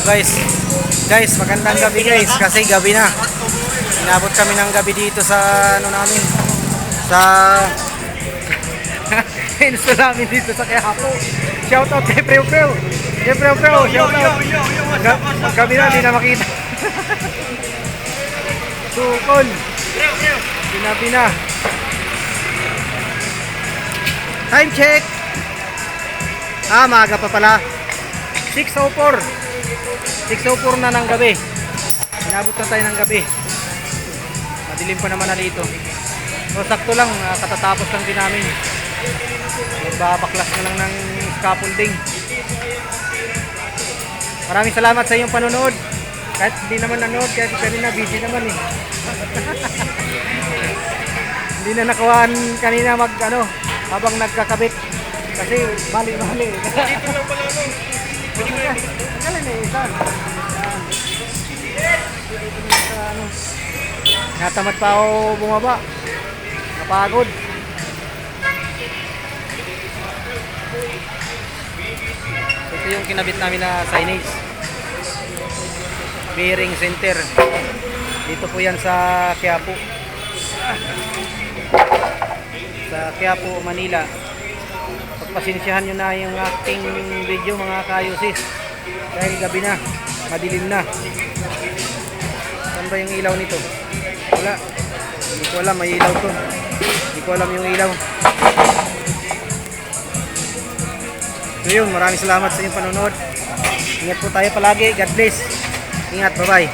guys. Guys, magandang gabi guys kasi gabi na. Inabot kami ng gabi dito sa ano namin. Sa insto namin dito sa Quiapo. Shout out kay Preo Preo. Kay Preo Preo, shout out. Gabi na, di na makita. Sukol. Sinabi na. Time check. Maaga pa pala. 6:04. 6:04 na ng gabi. Inabot na tayo ng gabi. Madilim pa naman na dito. So sakto lang, katatapos lang din namin. Magbabaklas na lang ng scaffolding. Maraming salamat sa iyong panonood. Kahit hindi naman nanood, kahit kanina busy naman eh. Hindi na nakuhaan kanina habang nagkakabit. Kasi mali-mali. Dito lang pala ako. Galing na isa. Natamad pa ako bumaba. Napagod. Ito yung kinabit namin na signage. Bearing center. Dito po yan sa Quiapo. Sa Quiapo, Manila. Pagpasensyahan nyo na yung aking video mga kayusis. Dahil gabi na. Madilim na. Saan ba yung ilaw nito? Wala. Hindi ko alam, may ilaw to. Hindi ko alam yung ilaw. So yun, maraming salamat sa inyong panonood. Ingat po tayo palagi. God bless. Ingat, bye bye.